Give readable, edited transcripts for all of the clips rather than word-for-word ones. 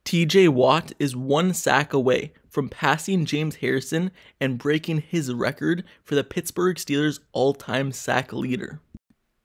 TJ Watt is one sack away from passing James Harrison and breaking his record for the Pittsburgh Steelers all-time sack leader.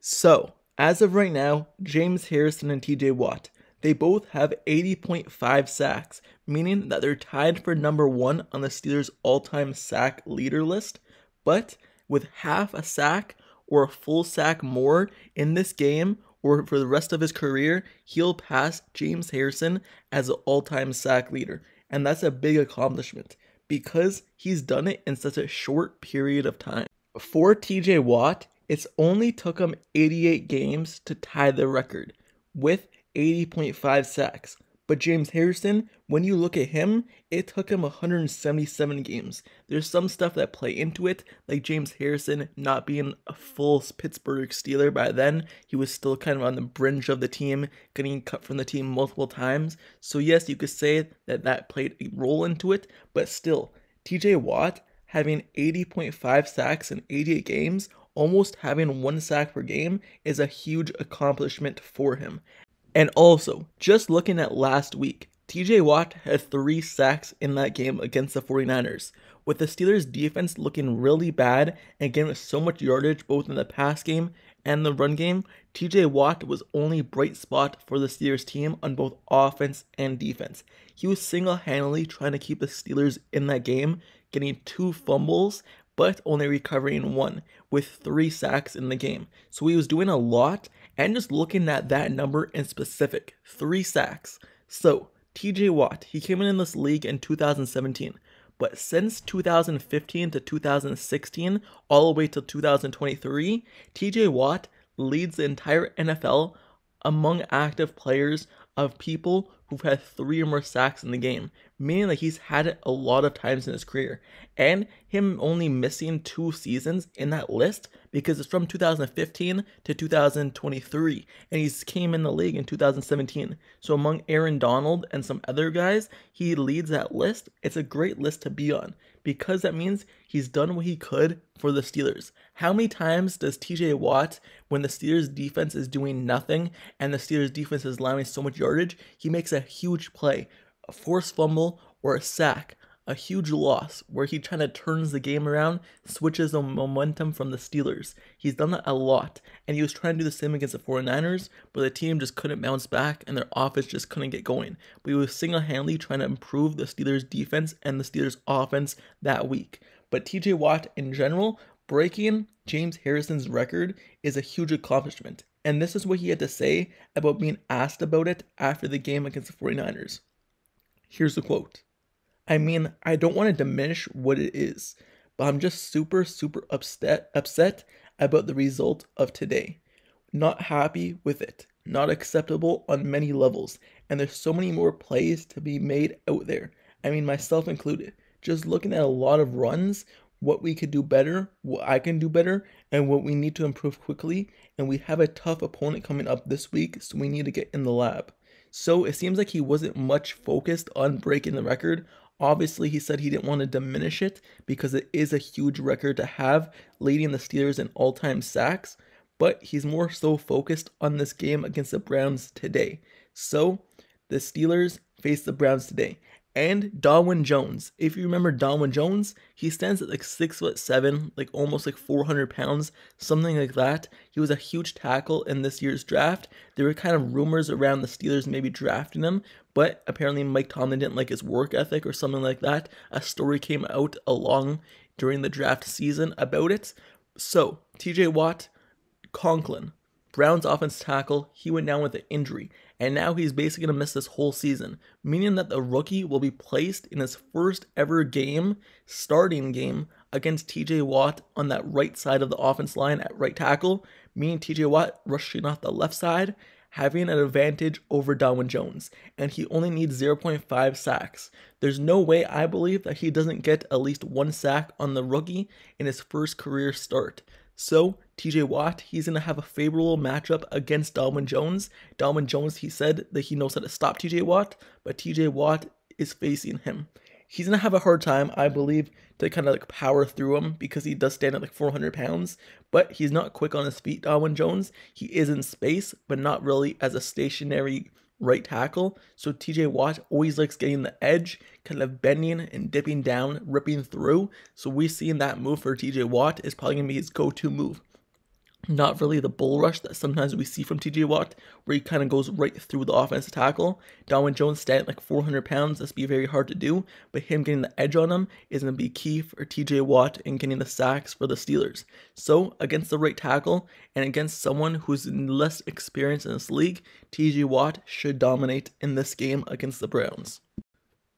So, as of right now, James Harrison and TJ Watt, they both have 80.5 sacks, meaning that they're tied for number one on the Steelers' all-time sack leader list, but with half a sack or a full sack more in this game or for the rest of his career, he'll pass James Harrison as an all-time sack leader. And that's a big accomplishment because he's done it in such a short period of time. For TJ Watt, it's only took him 88 games to tie the record with 80.5 sacks. But James Harrison, when you look at him, it took him 177 games. There's some stuff that play into it, like James Harrison not being a full Pittsburgh Steeler by then. He was still kind of on the fringe of the team, getting cut from the team multiple times. So yes, you could say that played a role into it, but still, TJ Watt having 80.5 sacks in 88 games, almost having one sack per game, is a huge accomplishment for him. And also, just looking at last week, TJ Watt had 3 sacks in that game against the 49ers. With the Steelers' defense looking really bad and giving so much yardage both in the pass game and the run game, TJ Watt was only bright spot for the Steelers team on both offense and defense. He was single-handedly trying to keep the Steelers in that game, getting 2 fumbles, but only recovering 1, with 3 sacks in the game. So he was doing a lot, and just looking at that number in specific, 3 sacks. So, TJ Watt, he came in this league in 2017, but since 2015 to 2016, all the way to 2023, TJ Watt leads the entire NFL among active players of people who've had 3 or more sacks in the game, meaning that he's had it a lot of times in his career. And him only missing 2 seasons in that list because it's from 2015 to 2023, and he's came in the league in 2017. So among Aaron Donald and some other guys, he leads that list. It's a great list to be on because that means he's done what he could for the Steelers. How many times does TJ Watt, when the Steelers defense is doing nothing and the Steelers defense is allowing so much yardage, he makes a huge play, a forced fumble or a sack, a huge loss where he kind of turns the game around, switches the momentum from the Steelers. He's done that a lot, and he was trying to do the same against the 49ers, but the team just couldn't bounce back and their offense just couldn't get going. But he was single-handedly trying to improve the Steelers defense and the Steelers offense that week. But TJ Watt in general, breaking James Harrison's record is a huge accomplishment. And this is what he had to say about being asked about it after the game against the 49ers. Here's the quote. I mean, I don't want to diminish what it is, but I'm just super upset about the result of today. Not happy with it. Not acceptable on many levels. And there's so many more plays to be made out there. I mean, myself included. Just looking at a lot of runs, what we could do better, what I can do better, and what we need to improve quickly. And we have a tough opponent coming up this week, so we need to get in the lab. So it seems like he wasn't much focused on breaking the record. Obviously, he said he didn't want to diminish it because it is a huge record to have, leading the Steelers in all-time sacks, but he's more so focused on this game against the Browns today. So, the Steelers face the Browns today. And Darwin Jones, if you remember Darwin Jones, he stands at like 6'7", like almost like 400 pounds, something like that. He was a huge tackle in this year's draft. There were kind of rumors around the Steelers maybe drafting him, but apparently Mike Tomlin didn't like his work ethic or something like that. A story came out along during the draft season about it. So, TJ Watt, Conklin, Browns offense tackle, he went down with an injury, and now he's basically going to miss this whole season, meaning that the rookie will be placed in his first ever game, starting game, against TJ Watt on that right side of the offense line at right tackle, meaning TJ Watt rushing off the left side, having an advantage over Darwin Jones, and he only needs 0.5 sacks. There's no way I believe that he doesn't get at least 1 sack on the rookie in his first career start. So, TJ Watt, he's going to have a favorable matchup against Darwin Jones. Darwin Jones, he said that he knows how to stop TJ Watt, but TJ Watt is facing him. He's going to have a hard time, I believe, to kind of like power through him because he does stand at like 400 pounds, but he's not quick on his feet, Darwin Jones. He is in space, but not really as a stationary right tackle. So TJ Watt always likes getting the edge, kind of bending and dipping down, ripping through. So we seen that move for TJ Watt is probably going to be his go-to move. Not really the bull rush that sometimes we see from TJ Watt, where he kind of goes right through the offensive tackle. Darwin Jones standing like 400 pounds, that's be very hard to do, but him getting the edge on him is going to be key for TJ Watt in getting the sacks for the Steelers. So, against the right tackle, and against someone who's less experienced in this league, TJ Watt should dominate in this game against the Browns.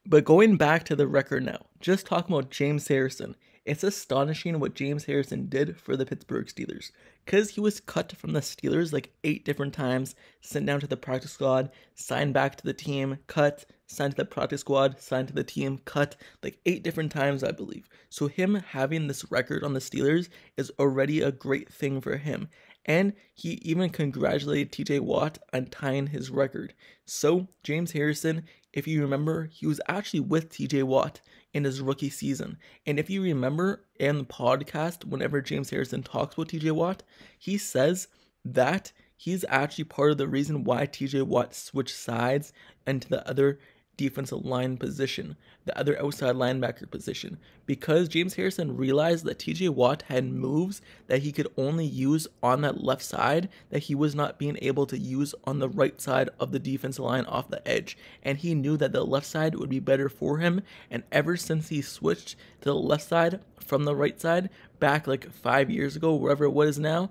But going back to the record now, just talking about James Harrison, it's astonishing what James Harrison did for the Pittsburgh Steelers, because he was cut from the Steelers like 8 different times, sent down to the practice squad, signed back to the team, cut, signed to the practice squad, signed to the team, cut, like 8 different times, I believe. So him having this record on the Steelers is already a great thing for him. And he even congratulated TJ Watt on tying his record. So James Harrison, if you remember, he was actually with TJ Watt in his rookie season. And if you remember in the podcast, whenever James Harrison talks about TJ Watt, he says that he's actually part of the reason why TJ Watt switched sides into the other defensive line position, the other outside linebacker position, because James Harrison realized that TJ Watt had moves that he could only use on that left side that he was not being able to use on the right side of the defensive line off the edge, and he knew that the left side would be better for him. And ever since he switched to the left side from the right side back like 5 years ago, wherever it was now,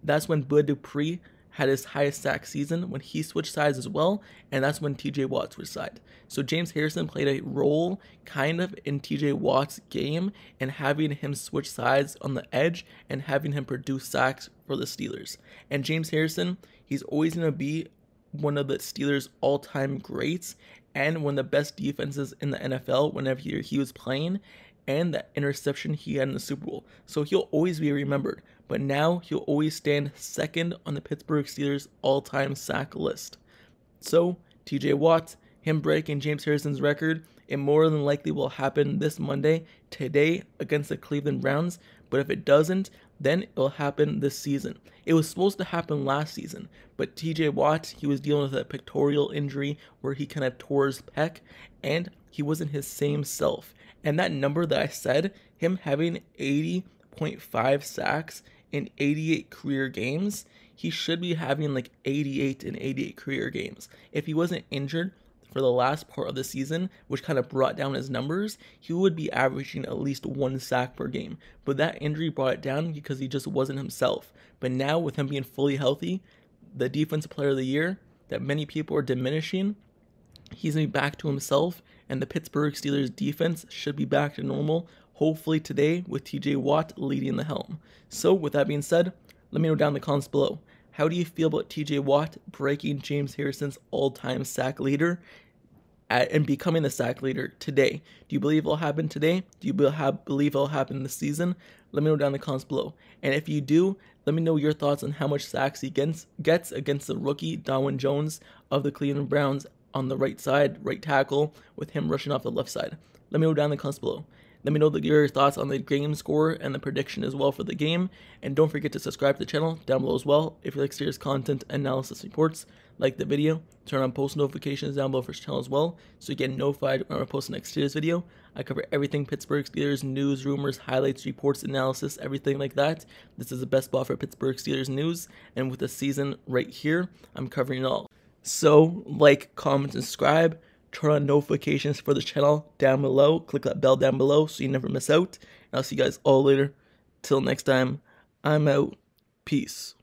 that's when Bud Dupree had his highest sack season, when he switched sides as well, and that's when TJ Watt switched sides. So James Harrison played a role kind of in TJ Watt's game and having him switch sides on the edge and having him produce sacks for the Steelers. And James Harrison, he's always going to be one of the Steelers' all-time greats and one of the best defenses in the NFL whenever he was playing, and that interception he had in the Super Bowl. So he'll always be remembered, but now he'll always stand second on the Pittsburgh Steelers all-time sack list. So TJ Watt, him breaking James Harrison's record, it more than likely will happen this Monday, today, against the Cleveland Browns, but if it doesn't, then it'll happen this season. It was supposed to happen last season, but TJ Watt, he was dealing with a pectoral injury where he kind of tore his pec, and he wasn't his same self. And that number that I said, him having 80.5 sacks in 88 career games, he should be having like 88 in 88 career games. If he wasn't injured for the last part of the season, which kind of brought down his numbers, he would be averaging at least 1 sack per game. But that injury brought it down because he just wasn't himself. But now with him being fully healthy, the defensive player of the year that many people are diminishing, he's going to be back to himself, and the Pittsburgh Steelers defense should be back to normal, hopefully today with TJ Watt leading the helm. So with that being said, let me know down in the comments below. How do you feel about TJ Watt breaking James Harrison's all-time sack leader and becoming the sack leader today? Do you believe it'll happen today? Do you believe it'll happen this season? Let me know down in the comments below. And if you do, let me know your thoughts on how much sacks he gets against the rookie Darwin Jones of the Cleveland Browns on the right side, right tackle, with him rushing off the left side. Let me know down in the comments below. Let me know your thoughts on the game score and the prediction as well for the game. And don't forget to subscribe to the channel down below as well. If you like serious content, analysis, reports, like the video. Turn on post notifications down below for this channel as well, so you get notified when I post the next Steelers video. I cover everything Pittsburgh Steelers, news, rumors, highlights, reports, analysis, everything like that. This is the best spot for Pittsburgh Steelers news, and with the season right here, I'm covering it all. So, like, comment, and subscribe. Turn on notifications for the channel down below. Click that bell down below so you never miss out. And I'll see you guys all later. Till next time, I'm out. Peace.